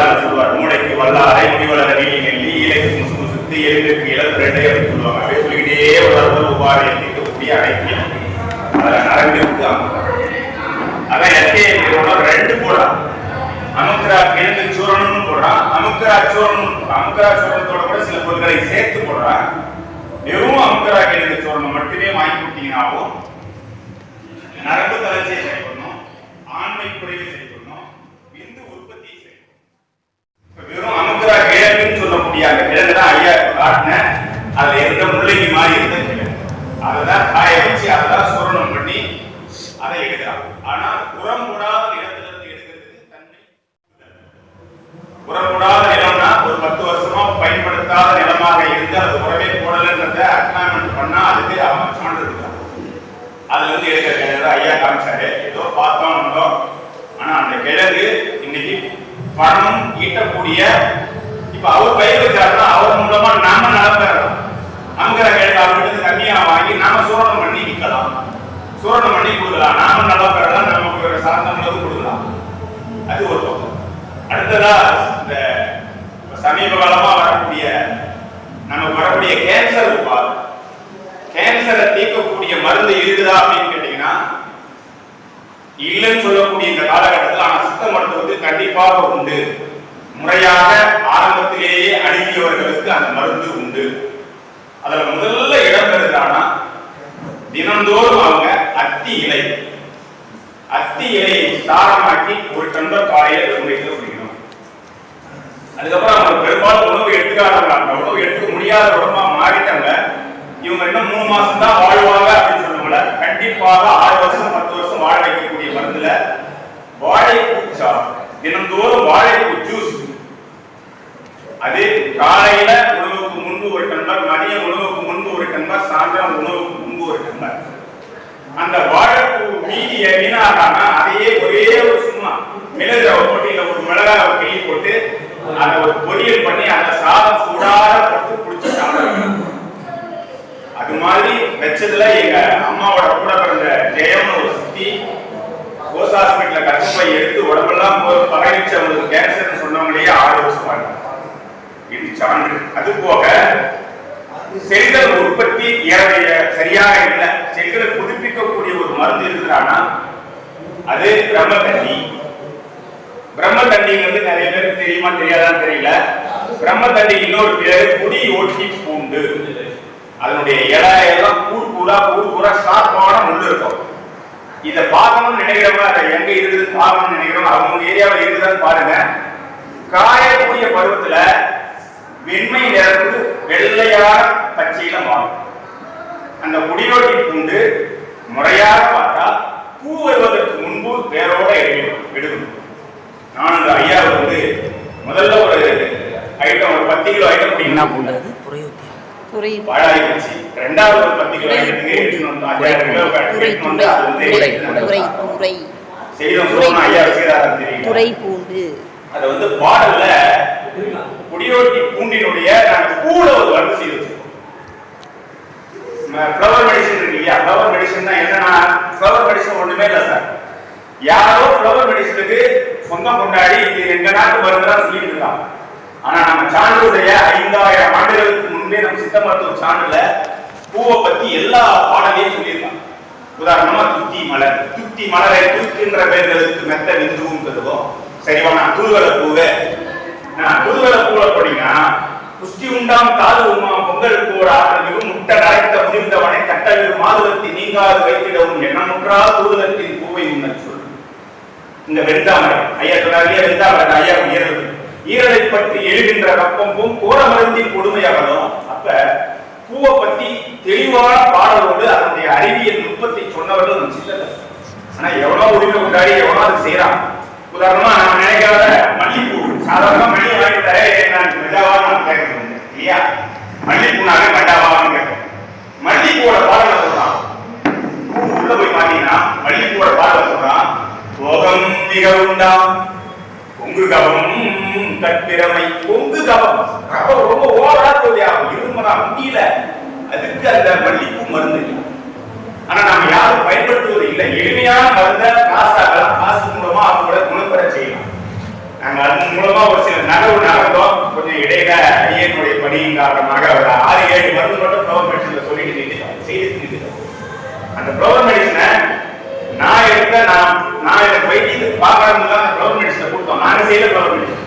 பாடல சொல்லுவார், மூளைக்கு வல்லாரை முடிவளர நீலி நெல்லி இலைக்கு முசு முசுத்து எலும்புக்கு இளம் ரெண்டை அப்படின்னு சொல்லுவாங்க. அப்படியே சொல்லிக்கிட்டே ஒரு உபாதையை தீர்க்கக்கூடிய அனைத்தையும் அதில் நரம்பிற்கு அதான் எஸ்கேயோட 2 போடலாம். அமுக்கரா கிழங்கு சூரணம்னு போடுறான், அமுக்கரா சூரணத்தோட கூட சில பொருட்களை சேர்த்து போடுறான். வெறும் அமுக்கரா கிழங்கு சூரணம் மட்டுமே வாங்கி கொடுத்தீங்கன்னாவும் நரம்பு தளர்ச்சியை சரி பண்ணும், ஆண்மை குறைவை சரி பண்ணும், விந்து உற்பத்தியை சரி பண்ணும். வெறும் அமுக்கரா கிழங்குன்னு சொல்லக்கூடிய அந்த கிழங்கு தான் ஐயா காட்டின, அதுல இருந்த முள்ளங்கி மாதிரி இருந்த கிழங்கு, அதைதான் காய வச்சு அதான் சூரணம் பண்ணி அதை எடுக்கிறாங்க. ஆனா உரம் போடாத நிலத்திலிருந்து எடுக்கிறதுக்கு தன்மை, உரம் போடாத நிலம்னா ஒரு 10 வருஷமா பயன்படுத்தாத நிலமாக இருந்து அது உரமே போடலன்றத அக்னாமெண்ட் பண்ணா அதுக்கு அவன் சான்று இருக்கான். அதுல இருந்து எடுக்கிற கிழங்கு ஐயா காமிச்சாரு. ஏதோ பார்த்தோம் வந்தோம். ஆனா அந்த கிழங்கு இன்னைக்கு பணம் ஈட்டக்கூடிய, இப்ப அவர் பயிர் வச்சாருன்னா அவர் மூலமா நாம நலம் பெறலாம். அங்கிற கிழங்கு அவர்கிட்ட கம்மியா வாங்கி நாம சூரணம் பண்ணி விற்கலாம், சூரணம் பண்ணி கொடுக்கலாம், நாம நல்லா பெறலாம், நமக்கு சார்ந்தவங்களுக்கு கொடுக்கலாம். அது ஒரு பக்கம். அடுத்ததா இந்த சமீப காலமா நமக்கு வரக்கூடிய கேன்சர் உபாதை, கேன்சரை தீர்க்கக்கூடிய மருந்து இருக்குதா அப்படின்னு கேட்டீங்கன்னா இல்லைன்னு சொல்லக்கூடிய இந்த காலகட்டத்தில் ஆனா சித்த மருத்துவத்துக்கு கண்டிப்பாக உண்டு. முறையாக ஆரம்பத்திலேயே அணுகியவர்களுக்கு அந்த மருந்து உண்டு. அதுல முதல்ல இடம் பெறுதானா தினந்தோறும் அவங்க அத்தி இலையை சாரமாக்கி ஒரு டம்ளர் காலையில குடிக்கணும். அதுக்கப்புறம் அவங்க பெரும்பாலும் உணவு எடுத்துக்காட்டாங்க. அந்த உணவு எடுத்துக்க முடியாத உடம்பா மாறிட்டாங்க. இவங்க இன்னும் 3 மாசம் தான் வாழ்வாங்க அப்படின்னு சொன்னவங்கள கண்டிப்பாக 6 வருஷம் 10 வருஷம் வாழ வைக்கக்கூடிய மருந்துல வாழைப்பூ சாறு, தினந்தோறும் வாழைப்பூ ஜூஸ், அது காலையில உணவுக்கு முன்பு ஒரு டம்ளர், மதிய உணவுக்கு முன்பு ஒரு டம்ளர், சாயந்தரம் உணவுக்கு முன்பு ஒரு டம்ளர். அந்த வாழைப்பூ மீதி வீணாகாம அதையே ஒரே ஒரு சும்மா மிளகா போட்டு இல்ல ஒரு மிளகாவை கிள்ளி போட்டு அதை ஒரு பொரியல் பண்ணி அந்த சாதம் சூடாக போட்டு குடிச்சு சாப்பிடுறாங்க. அது மாதிரி வச்சதுல எங்க அம்மாவோட கூட பிறந்த ஜெயம்னு ஒரு சித்தி கோஸ் ஹாஸ்பிட்டல்ல கற்பப்பை எடுத்து உடம்பெல்லாம் பரவிச்சு அவங்களுக்கு கேன்சர்னு சொன்னவங்களே 6 வருஷம் வாழ்ந்தாங்க. இது சான்று. அது போக செல்கள் உற்பத்தி சரியாக இல்லை, செல்களை புதுப்பிக்கக்கூடிய ஒரு மருந்து இருக்குறானா அது பிரம்மதண்டி. பிரம்மதண்டி வந்து நிறைய பேருக்கு தெரியுமா தெரியாதான்னு தெரியல. பிரம்மதண்டி இன்னொரு பேரு குடி ஓட்டி பூண்டு. அதனுடைய இலை எல்லாம் கூடா ஷார்ப்பான முள்ளு இருக்கும். இதை பார்க்கணும்னு நினைக்கிறவங்க அதை எங்க இருக்குதுன்னு பார்க்கணும்னு நினைக்கிறவங்க அவங்க ஏரியாவில் இருக்குதான்னு பாருங்க. காயக்கூடிய பருவத்துல வெண்மை நிறத்து வெள்ளையான பச்சையில மாறும். அந்த குடிரோட்டி பூண்டு முறையாக பார்த்தா பூ வருவதற்கு முன்பு வேரோட எடுக்கணும். நான் அந்த ஐயாவை வந்து முதல்ல ஒரு ஐட்டம் ஒரு 10 கிலோ ஐட்டம் அப்படின்னா வாழாய் வச்சு, 2வது ஒரு 10 கிலோ ஐட்டத்துக்கு எடுத்துன்னு வந்து 5000 கிலோ வந்து அது வந்து செய்யணும். ஐயா செய்யறாரு தெரியும். அதை வந்து பாடல்ல குடியோட்டி பூண்டினுடைய கூட ஒரு வளர்ந்து செய்து வச்சிருக்கோம். ஃப்ளவர் மெடிசன் இருக்கு இல்லையா, ஃப்ளவர் மெடிசன் தான் என்னன்னா, ஃப்ளவர் மெடிசன் ஒண்ணுமே இல்லை சார். யாரோ ஃப்ளவர் மெடிசனுக்கு சொந்தம் கொண்டாடி இது எங்க நாட்டு மருந்துதான் சொல்லிட்டு இருக்காங்க. ஆனா நம்ம சான்றுடைய 5000 ஆண்டுகளுக்கு முன்பே நம்ம சித்த மருத்துவ சான்றுல பூவை பத்தி எல்லா பாடலையும் சொல்லியிருக்காங்க. உதாரணமா துத்தி மலரை தூக்கின்ற பேர்களுக்கு மெத்த விந்துவும் பெறுவோம். சரிவா தூதுவள பூவே, தூதுவள பூவை போனீங்கன்னா புஷ்டி உண்டாம் காது உமா பொங்கலுக்கு ஒரு ஆற்றலும் முட்டை நரைத்த முதிர்ந்தவனை கட்டவில் மாதுளத்தி நீங்காது வைத்திடவும் எண்ணமுற்றா தூதுலத்தின் பூவை உண்ண சொல். இந்த வெந்தாமரை ஐயா சொன்னாரியே, வெந்தாமரை ஐயா ஈரலை பற்றி எழுகின்ற கப்பம்பும் கோர மருந்தின் கொடுமையாகலும். அப்ப பூவை பத்தி தெளிவான பாடலோடு அதனுடைய அறிவியல் நுட்பத்தை சொன்னவர்கள் நம்ம சித்தல. ஆனா எவ்வளவு உரிமை கொண்டாடி எவ்வளவு அது செய்யறான். உதாரணமா நம்ம நினைக்காத மல்லிப்பூ, சாதாரணமா மல்லி வாங்கி தர மெஜாவான்னு கேட்கணும் இல்லையா, மல்லிப்பூனாலே மெஜாவான்னு கேட்கும். மல்லிப்பூவோட பாடலை சொல்றான், பூ உள்ள போய் பாத்தீங்கன்னா மல்லிப்பூவோட பாடலை சொல்றான், போகம் மிக உண்டாம் பொங்கு கவம் கற்பிறமை. பொங்கு கவம் ரொம்ப ஓவரா இருமதா முடியல, அதுக்கு அந்த மல்லிப்பூ மருந்து. ஆனா நாம யாரும் பயன்படுத்துவது இல்லை. எளிமையான மருந்த காசு மூலமா அவங்களோட குணப்பெற செய்யலாம். நாங்கள் அதன் மூலமா ஒரு சில நகர்வு நடந்தோம். கொஞ்சம் இடையில அடியனுடைய பணியின் காரணமாக ஒரு 6-7 மருந்து மட்டும் ஃப்ளவர் மெடிசன்ல சொல்லிட்டு நிறுத்திட்டோம். அந்த ஃப்ளவர் மெடிசனை நான் எனக்கு வைத்தியத்துக்கு பார்க்கணும் தான் அந்த ஃப்ளவர் மெடிசனை கொடுத்தோம். நாங்க செய்யல ஃப்ளவர் மெடிசன்.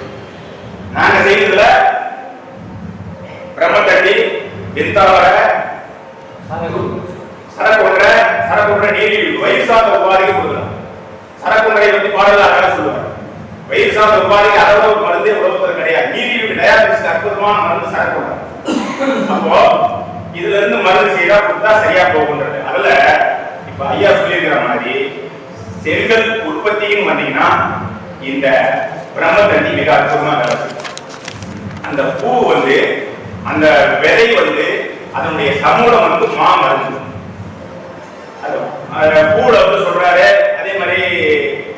நாங்க செய்யறதுல பிரம்மத்தட்டி, விந்தாவர, சரக்குன்ற நீரிழிவு வயிறு சார்ந்த உபாதைக்கு கொடுக்கலாம். சரக்குன்றை வந்து பாடலாக சொல்லுவாங்க. வயிறு சார்ந்த உபாதைக்கு அளவு ஒரு மருந்து உலகத்தில் கிடையாது. நீரிழிவு டயாபிட்டிஸ் அற்புதமான மருந்து சரக்குன்ற. அப்போ இதுல இருந்து மருந்து செய்தா கொடுத்தா சரியா போகுன்றது. அதுல இப்ப ஐயா சொல்லியிருக்கிற மாதிரி செல்கள் உற்பத்தியும் வந்தீங்கன்னா இந்த பிரம்மத்தண்ணி மிக அற்புதமா வேலை செய்யும். அந்த பூ வந்து அந்த விதை வந்து அதனுடைய சமூலம் வந்து மாமருந்து. பூல வந்து சொல்றாரு. அதே மாதிரி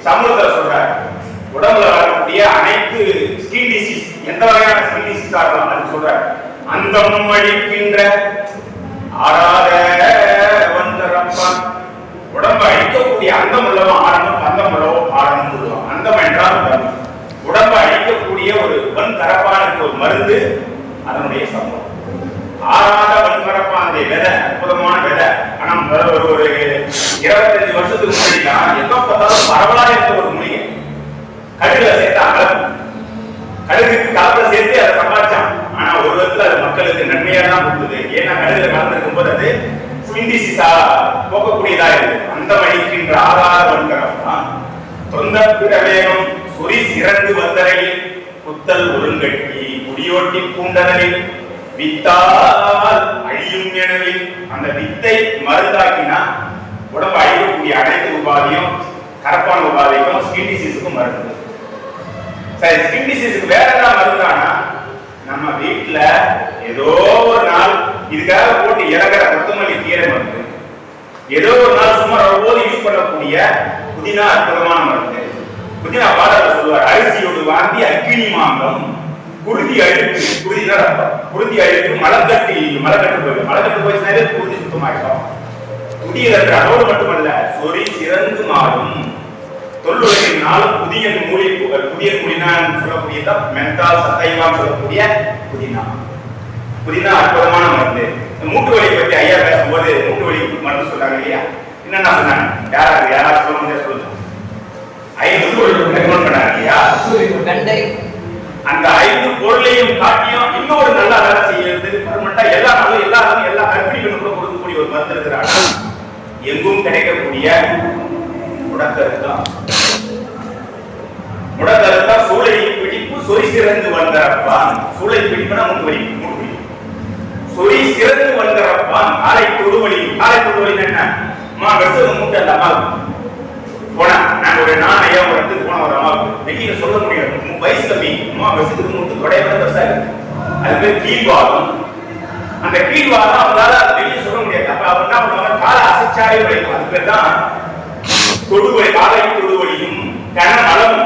சமூகத்துல சொல்றாரு உடம்புல வரக்கூடிய அனைத்து ஸ்கின் டிசீஸ், எந்த வகையான ஸ்கின் டிசீஸ் ஆகலாம் அது சொல்றாரு. அந்தம் அழிக்கின்ற ஆறாத வந்தரப்பன், உடம்பை அழிக்கக்கூடிய அந்தம் உள்ளவன் ஆரம்பம், பந்தம் உள்ளவோ ஆரம்பம் சொல்லுவான். அந்தம் என்றால் உடம்பை அழிக்கக்கூடிய ஒரு வன் கரப்பான ஒரு மருந்து, அதனுடைய சமூகம். ஆறாத வன் கரப்பானுடைய விதை அற்புதமான விதை. ஆனா ஒரு 25 வருஷத்துக்கு முன்னாடி எங்க பார்த்தாலும் பரவலா இருந்த ஒரு மூலிகை. கடுகுல சேர்த்தாங்க, கடுகுக்கு காலத்துல சேர்த்து அதை சம்பாதிச்சான். ஆனா ஒரு விதத்துல அது மக்களுக்கு நன்மையா தான் கொடுத்தது. ஏன்னா கடுகுல கலந்துருக்கும் போது அது ஸ்கின் டிசீஸா போக்கக்கூடியதா இருக்கு. அந்த மணிக்கின்ற ஆறாத வன் கரப்பான் சொந்த பிறவேகம் சொறி சிறந்து வந்தரையில் புத்தல் ஒருங்கட்டி குடியோட்டி பூண்டனில் வித்தால் அழியும் எனவில். அந்த வித்தை மருந்தாக்கினா உடம்பு அழியக்கூடிய அனைத்து உபாதையும், கரப்பான உபாதைக்கும், ஸ்கின் டிசீஸுக்கும் மருந்து. சரி, ஸ்கின் டிசீஸுக்கு வேற என்ன மருந்தானா, நம்ம வீட்டுல ஏதோ ஒரு நாள் இதுக்காக போட்டு இறங்குற கொத்தமல்லி கீரை மருந்து, ஏதோ ஒரு நாள் சும்மா போது யூஸ் பண்ணக்கூடிய புதினா அற்புதமான மருந்து. புதினா பாடல சொல்லுவார், அரிசியோடு வாந்தி அக்கினி மாங்கம் குருதி அழுக்கு, குருதி அழுக்கு மலக்கட்டு போயிடும். மலக்கட்டு போயிடுச்சுனாலே குருதி சுத்தமாயிடும். புதிய அதோடு மட்டுமல்ல, சொறி சிறந்து மாறும். தொல்லுலகினாலும் புதிய மூலி, புதிய மூலினான்னு சொல்லக்கூடியதான் மென்தால் சத்தைவான்னு சொல்லக்கூடிய புதினா. புதினா அற்புதமான மருந்து. மூட்டு வலி பற்றி ஐயா பேசும்போது மூட்டு வலி மருந்து சொல்றாங்க இல்லையா, என்னன்னா சொன்னாங்க, யாராவது சொல்ல முடியாது சொல்லுங்க. 5 ரெக்கமெண்ட் பண்ணாங்க இல்லையா, அந்த 5 பொருளையும் காட்டியும் இன்னொரு நல்லா வேலை செய்யறது பர்மனண்டா எல்லா கற்பிணிகளும் கூட கொடுக்கக்கூடிய ஒரு மருந்து இருக்கிறாங்க. எங்கும் கிடைக்கக்கூடிய முடக்கருத்தான். சூளை பிடிப்பு சொறி சிறந்து வந்தரப்பான். சூளை பிடிப்புனா மூட்டு வலி. சொறி சிறந்து வந்தரப்பான். காலை தொடுவலி என்ன மூட்டை அந்த அம்மாவுக்கு போனா, நாங்க ஒரு ஐயா ஒரு இடத்துக்கு போன ஒரு அம்மாவுக்கு வெளியில சொல்ல முடியாது, வயசு கம்மி, அம்மா வயசுக்கு மூட்டு தொடையில பெருசா இருக்கு. அது பேர் கீழ்வாதம். அந்த கீழ்வாதம் அவங்களால வெளியே சொல்ல முடியாது. அப்ப அவங்க என்ன பண்ணுவாங்க, காலை அசைச்சாலே வலிக்கும். அது பேர் தான் தொடுவலி. காலை தொடுவலியும்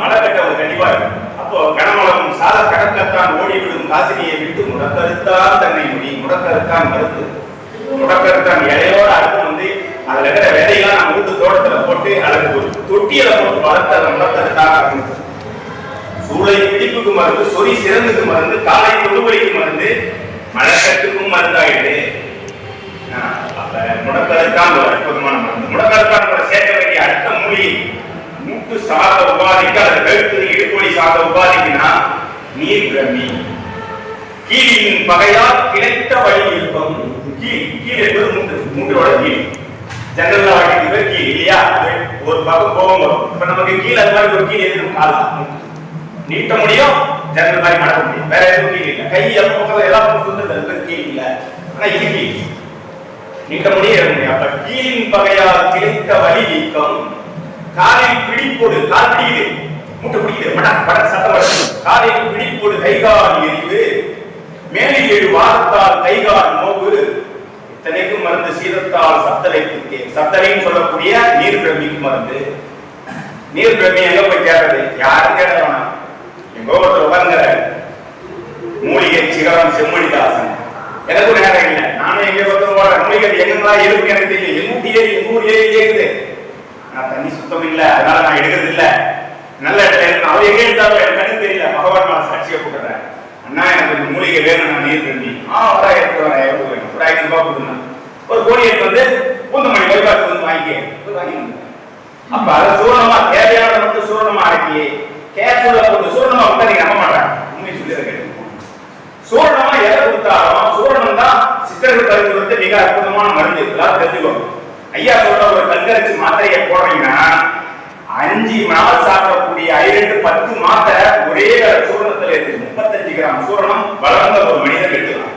மலக்கட்ட ஒரு கண்டிப்பா இருக்கு. அப்போ கனமளவும் சாத கடற்கத்தான் ஓடிவிடும் காசினியை விட்டு முடக்கருத்தான் தன்னை முடி. முடக்கருத்தான் மருந்து. முடக்கருத்தான் இலையோட அர்த்தம் வந்து அதுல இருக்கிற விதையெல்லாம் நம்ம வீட்டு தோட்டத்துல போட்டு அல்லது ஒரு தொட்டியில போட்டு வளர்த்த முடக்கருத்தான். சூளை பிடிப்புக்கு மருந்து, சொறி சிறந்துக்கு மருந்து, காலை தொடுவலிக்கு மருந்து, மலக்கட்டுக்கும் மருந்தாயிடுது. அப்ப முடக்கருத்தான் ஒரு அற்புதமான மருந்து. முடக்கருத்தான் சேர்க்க வேண்டிய அடுத்த மூலிகை மூட்டு சார்ந்த உபாதிக்கு, அது கழுத்து இடுப்பொலி சார்ந்த உபாதிக்குன்னா நீர் பிரம்மி. கீழின் பகையால் கிடைத்த வழி இருக்கும். கீழ் என்பது மூட்டோட கீழ். ஜன்னல் வாட்டிக்கு பேர் கீழ் இல்லையா, ஒரு பக்கம் போகும் வரும். இப்ப நமக்கு கீழ் அது மாதிரி ஒரு கீழ் எதுவும் காலம் நீட்ட முடியும், ஜன்னல் மாதிரி மடக்க முடியும், வேற எதுவும் கீழ் இல்லை. கை பக்கத்துல எல்லா பக்கம் கீழ் இல்லை, ஆனா இது கீழ் நீட்ட முடியும். அப்ப கீழின் பகையால் கிடைத்த வழி நீக்கம். காலில் பிடிப்போடு, கால் பிடிக்குது, மூட்டை பிடிக்குது, சத்தம் வருது. காலில் பிடிப்போடு கைகால் எரிவு, மேலில் 7 வாரத்தால் கைகால் நோவு. இத்தனைக்கும் மருந்து சீதத்தால் சத்தலைன்னு சொல்லக்கூடிய நீர் பிரமிக்கு மருந்து. நீர் பிரமி எங்க போய் கேட்டது, யாரும் கேட்ட வேணாம். எங்க ஒருத்தர் உட்கார்ந்துற மூலிகை சிகரம் செம்மொழிதாசன். எனக்கும் நேரம் இல்லை, நானும் எங்க ஒருத்தர் மூலிகை எங்கெங்களா இருக்கு எனக்கு தெரியும். எங்க ஊர் ஏரி இருக்குது, ஆனா தண்ணி சுத்தம் இல்லை, அதனால நான் எடுக்கிறது இல்லை. நல்ல அவர் எங்க இருந்தாலும் எனக்கு தெரியல, பகவான் நான் சாட்சியை போட்டுறேன். அண்ணா எனக்கு ஒரு மூலிகை வேணும், நான் நீர் தண்ணி வர எடுத்து வரேன், எவ்வளவு வேணும், ஒரு 500 ரூபாய் கொடுங்க. ஒரு கோழி எடுத்து வந்து பூந்தமணி வைபாஸ் வந்து வாங்கி. அப்ப அதை சூரணமா தேவையான வந்து சூரணமா அடக்கி கேப்சூல போட்டு சூரணமா விட்டா நீங்க நம்ப மாட்டாங்க. உண்மை சொல்லி கேட்டு சூரணமா எதை கொடுத்தாலும் சூரணம் தான் சித்தர்கள் பரிந்துரைத்து மிக அற்புதமான மருந்து. எல்லாரும் தெரிஞ்சுக்கோங்க. ஐயா சொல்ற ஒரு கல்கரைச்சி மாத்திரையை போடுறீங்கன்னா 5 நாள் சாப்பிடக்கூடிய 10 மாத்திரை ஒரே சூரணத்துல இருக்கு. 35 கிராம் சூரணம் வளர்ந்த ஒரு மனிதன் எடுத்துக்கலாம்.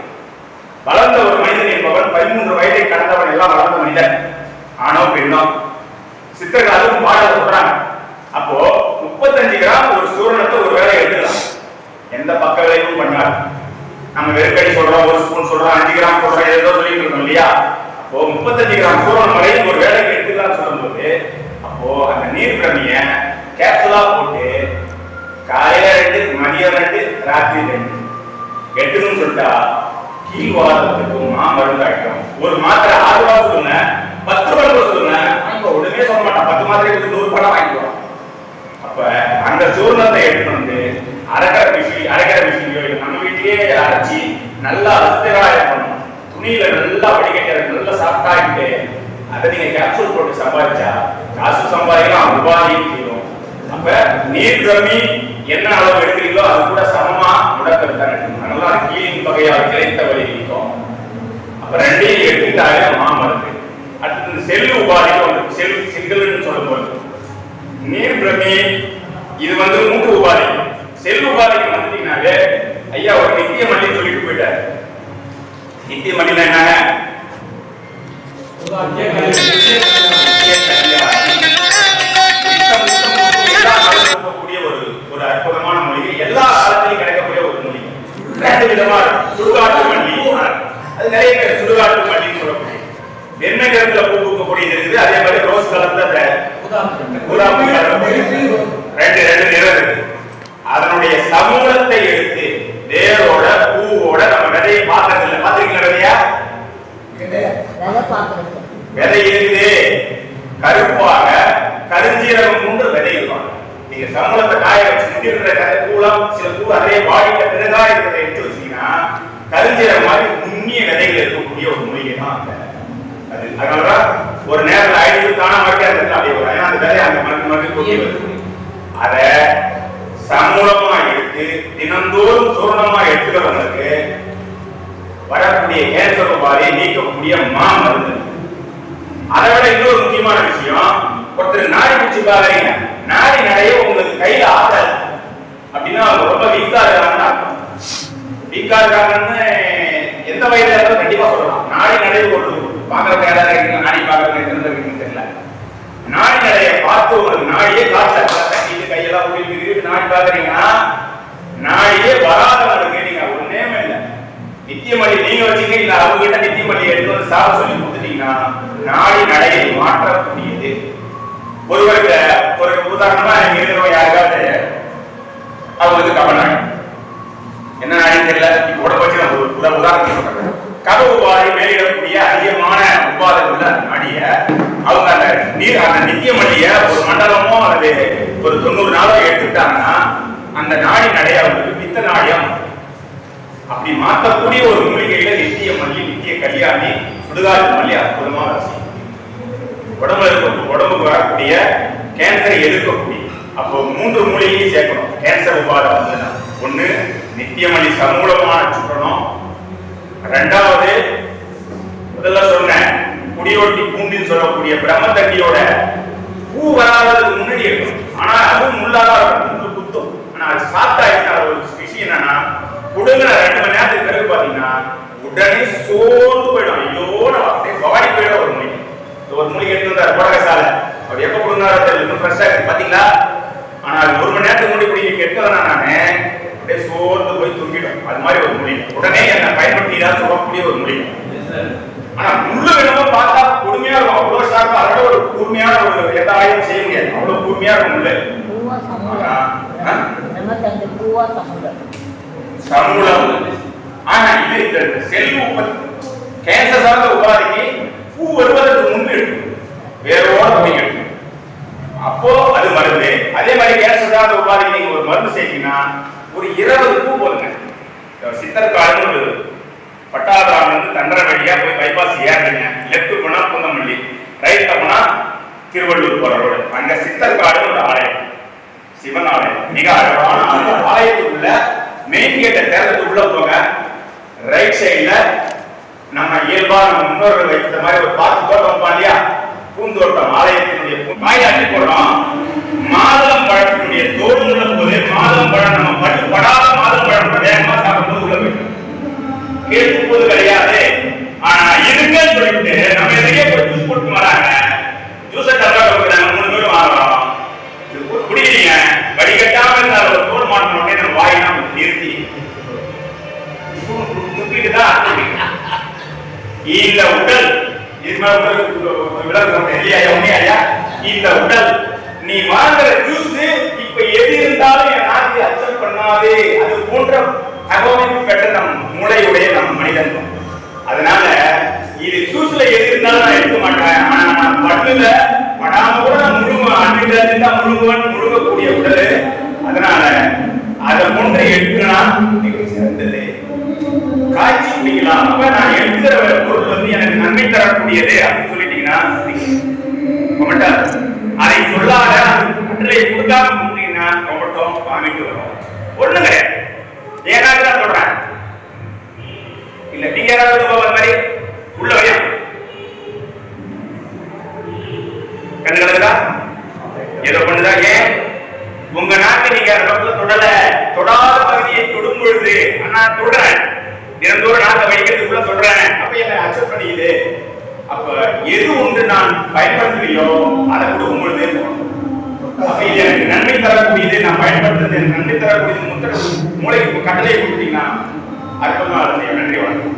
வளர்ந்த ஒரு மனிதன் என்பவன் 13 வயதை கடந்தவன் எல்லாம் வளர்ந்த மனிதன், ஆணோ பெண்ணோ. சித்தர்கள் அதுவும் பாட சொல்றாங்க. அப்போ 35 கிராம் ஒரு சூரணத்தை ஒரு வேலை எடுத்துக்கலாம், எந்த பக்க விளைவும் பண்ணாது. நம்ம வெறுக்கடி சொல்றோம், ஒரு ஸ்பூன் சொல்றோம், 5 கிராம் சொல்றோம், ஏதோ சொல்லிட்டு இருக்கோம் இல்லையா? அப்போ 35 கிராம் சூரணம் வரை ஒரு வேலைக்கு எடுத்துக்கலாம் சொல்லும்போது, அப்போ அந்த நீர் பிரமிய கேப்சூலா போட்டு காலையில 2, மதியம் 2, ராத்திரி 2 எட்டுன்னு சொல்லிட்டா கீழ்வாதத்துக்கு மருந்து ஆகிடும். ஒரு மாத்திரை 6 ரூபா சொல்லுங்க, 10 ரூபாய் சொல்லுங்க, இப்ப உடனே சொல்ல மாட்டான். 10 மாத்திரை 100 ரூபாய் வாங்கிக்குவோம். அப்ப அந்த சூர்ணத்தை எடுத்து வந்து அரைக்கிற மிஷினியோ நம்ம வீட்டிலேயே அரைச்சி நல்லா அஸ்திராயம் பண்ணணும். துணியில நல்லா வடிகட்டி நல்லா சாப்பிட்டாக்கிட்டு அதை நீங்க கேப்சூல் போட்டு சம்பாதிச்சா காசு சம்பாதிக்கலாம், உபாதியும் செய்யும். அப்ப நீர் பிரமி என்ன அளவு எடுக்கிறீங்களோ அது கூட சமமா முடக்கத்தான் எடுக்கணும். நல்லா கீழின் வகையால் கிடைத்த வழி இருக்கும். அப்ப 2ஐயும் எடுத்துட்டாலே மாமருந்து. அடுத்து செல்லு உபாதிக்கு வந்து செல்லுன்னு சொல்லும்போது நீர் பிரமி இது வந்து மூட்டு உபாதி. செல் உபாதிக்கு வந்துட்டீங்கன்னாலே ஐயா ஒரு நித்திய மல்லி சொல்லிட்டு போயிட்டாரு. நித்திய மல்லினா என்னங்க? ஒரு அற்புதமான மூலிகை, எல்லா காலத்திலும் கிடைக்கக்கூடிய ஒரு மூலிகை. 2 விதமா சுடுகாட்டு மல்லி, அது நிறைய பேர் சுடுகாட்டு மல்லின்னு சொல்லக்கூடிய வெண்மை நிறத்துல பூ பூக்கக்கூடியது இருக்குது. அதே மாதிரி ரோஸ் கலர்ல ரெண்டு நிறம் இருக்கு. அதனுடைய சமூலத்தை எடுத்து வேரோட பூவோட நம்ம விதையை பாத்திரத்துல பாத்திருக்கீங்களா? விதை இருக்குது கருப்பாக கருஞ்சீரகம் கொண்டு விதை இருப்பாங்க. நீங்க சமூலத்தை காய வச்சு முதிர்ற பூலாம் சில பூ அதே வாடிட்ட பிறகா இருக்கிறத எடுத்து வச்சீங்கன்னா கருஞ்சீரகம் மாதிரி நுண்ணிய விதைகள் இருக்கக்கூடிய ஒரு மூலிகை தான் அது. அதனாலதான் ஒரு நேரத்தில் ஆயிடுச்சு தானா மட்டும் அப்படி ஒரு அந்த விதை அந்த மருந்து கொண்டு வருது. அத சமூலமா எடுத்து தினந்தோறும் சூரணமா எடுத்துக்கிறவங்களுக்கு வரக்கூடிய கேன்சர் உபாதையை நீக்கக்கூடிய மருந்து. அதை விட இன்னொரு முக்கியமான விஷயம், ஒருத்தர் நாடி பிடிச்சி பாக்குறீங்க, நாடி நடைய உங்களுக்கு கையில ஆகல அப்படின்னா அவங்க ரொம்ப வீக்கா இருக்காங்கன்னு அர்த்தம். வீக்கா இருக்காங்கன்னு எந்த வயதுல இருந்தாலும் கண்டிப்பா சொல்லலாம். நாடி நடைய ஒரு பாக்குறதுக்கு யாராவது இருக்கீங்க, நாடி பாக்குறதுக்கு தெரிஞ்சிருக்கீங்க தெரியல. நாடி நடைய பார்த்து உங்களுக்கு நாடியே காட்டுல கையெல்லாம் ஊழிட்டு நாடி பாக்குறீங்கன்னா நாடியே வராதவங்களுக்கு நீங்க ஒன்னே இல்லை நித்தியமல்லி நீங்க வச்சுக்க, இல்ல அவங்க கிட்ட நித்தியமல்லி எடுத்து வந்து சாப்பிட சொல்லி கொடுத்துட்டீங்கன்னா நாடி நடையை மாற்றக்கூடியது. ஒருவருக்கு ஒரு உதாரணமா நீங்க இருக்கிறவங்க யாருக்காவது அவங்களுக்கு கவனம் என்ன நாடின்னு தெரியல, இப்ப உடம்பு வச்சு நான் ஒரு உதாரணத்தை சொல்றேன். கதவு வாரி மேலிடக்கூடிய அதிகமான உபாதை உள்ள அந்த நாடிய அவங்க அந்த நித்தியமல்லிய ஒரு மண்டலமோ அல்லது ஒரு 90 நாளோ எடுத்துட்டாங்கன்னா அந்த நாடி நடைய அவங்களுக்கு பித்த நாடியம். அப்படி மாற்றக்கூடிய ஒரு மூலிகையில நித்திய மல்லி, நித்திய கல்யாணி, சுடுகாட்டு மல்லி அற்புதமா வச்சு உடம்புக்கு வரக்கூடிய கேன்சரை எதிர்க்கக்கூடிய. அப்போ 3 மூலிகையும் சேர்க்கணும். கேன்சர் உபாதை வந்து ஒண்ணு நித்தியமல்லி சமூலமான சுற்றணும். 2வது முதல்ல சொன்ன குடியோட்டி பூண்டின்னு சொல்லக்கூடிய பிரம்மதண்டியோட பூ வராததுக்கு முன்னாடி இருக்கும். ஆனா அதுவும் முள்ளாதான் இருக்கும், குத்தும். ஆனா அது சாப்பிட்டா ஒரு விஷயம் என்னன்னா குடுங்கிற 2 மணி நேரத்துக்கு பிறகு பாத்தீங்கன்னா உடனே சோர்ந்து போயிடும். ஐயோ அப்படியே பாடி போயிடும். ஒரு மூலிகை எடுத்து வந்தார் கோடகசாலை, அவர் எப்ப கொடுங்க ஃப்ரெஷ்ஷா இருக்கு பாத்தீங்களா. ஆனா அது 1 மணி நேரத்துக்கு முன்னாடி குடிக்க கெட்டதுனா நானு அப்படியே சோர்ந்து போய் தூங்கிடும். அது மாதிரி ஒரு மூலிகை உடனே என்ன பயன்படுத்திதான் சொல்லக்கூடிய ஒரு மூலிகை. ஆனா முள்ளு வேணுமோ பார்த்தா பொறுமையா இருக்கும். அவ்வளவு ஷார்ப்பா, அதோட ஒரு கூர்மையான ஒரு எந்த ஆயுதம் செய்ய முடியாது. அவ்வளவு கூர்மையா இருக்கும் முள்ளு. சமூலம். ஆனா இது இந்த செல் உற்பத்தி கேன்சர் சார்ந்த உபாதைக்கு பூ வருவதற்கு முன்பு எடுக்கும், வேரோட போய் எடுக்கும். அப்போ அது மருந்து. அதே மாதிரி கேன்சர் உபாதைக்கு நீங்க ஒரு மருந்து செய்யறீங்கன்னா ஒரு 20 பூ போடுங்க. சித்தர் காடுன்னு ஒரு பட்டாபிராமன் வந்து தண்டரை வழியா போய் பைபாஸ் ஏறீங்க. லெப்ட் போனா பூந்தமல்லி, ரைட்ல போனா திருவள்ளூர் போற ரோடு. அங்க சித்தர் காடுன்னு ஒரு ஆலயம், சிவன் ஆலயம், மிக அழகான அந்த ஆலயத்துக்குள்ள மெயின் கேட்டை தேர்தலுக்கு உள்ள போங்க. ரைட் சைட்ல நம்ம இயல்பா நம்ம முன்னோர்கள் வைத்த மாதிரி ஒரு பாத்து தோட்டம் இல்லையா, பூந்தோட்டம், ஆலயத்தினுடைய வாயிலாட்டி போடுறோம். மாதுளம் பழத்தினுடைய தோல் உள்ள போது மாதுளம் பழம் நம்ம பட்டு படாத மாதுளம் பழம் வேகமா சாப்பிடும்போது உள்ள போயிடும். கேட்கும் போது கிடையாது. ஆனா இருக்குன்னு சொல்லிட்டு நம்ம எதையே போய் ஜூஸ் போட்டு வராங்க. ஜூஸை டப்பா கொடுக்குறாங்க, 3 பேரும் வாங்குறோம். குடிக்கிறீங்க, வடிகட்டாம இருந்தால் ஒரு தோல் மாட்டின உடனே நம்ம வாயினா நிறுத்தி துப்பிட்டுதான் இந்த உடல் இந்த உடல் நீ வாங்குற ஜூஸ் இப்ப எது இருந்தாலும் என் நாக்கு அக்செப்ட் பண்ணாது. அது போன்ற தகவமைப்பு பெற்ற நம் மூளையுடைய நம் மனிதன். அதனால இது ஜூஸ்ல எது இருந்தாலும் நான் எடுக்க மாட்டேன். ஆனா நான் பட்டுல படாம கூட நான் முழுங்கக்கூடிய உடல். அதனால அதை போன்று எடுக்கனா சிறந்தது. காய்ச்சி குடிக்கலாம். அப்ப நான் எடுக்கிற பொருள் வந்து எனக்கு நன்மை தரக்கூடியது அப்படின்னு சொல்லிட்டீங்கன்னா அதை சொல்லாத கட்டளை கொடுக்காம குடிட்டீங்கன்னா கொமட்டம் வாமிட்டு வரும். ஒண்ணு கிடையாது. ஏனாவது நான் சொல்றேன் இல்ல, நீங்க யாராவது மாதிரி உள்ள வரையா கண்ணுகளா ஏதோ பண்ணுதா? ஏன் உங்க நாட்டு நீங்க தொடல தொடாத பகுதியை தொடும் பொழுது நான் தொடறேன், தினந்தோறும் நாட்டை வைக்கிறதுக்குள்ள சொல்றேன். அப்ப என்ன அக்செப்ட் பண்ணிக்குது. அப்ப எது ஒன்று நான் பயன்படுத்துறியோ அதை கொடுக்கும் பொழுது அப்ப இது எனக்கு நன்மை தரக்கூடியது, நான் பயன்படுத்துறது எனக்கு நன்மை தரக்கூடியது மூளைக்கு கட்டளை கொடுத்தீங்கன்னா அற்புதமா இருந்தேன். நன்றி, வணக்கம்.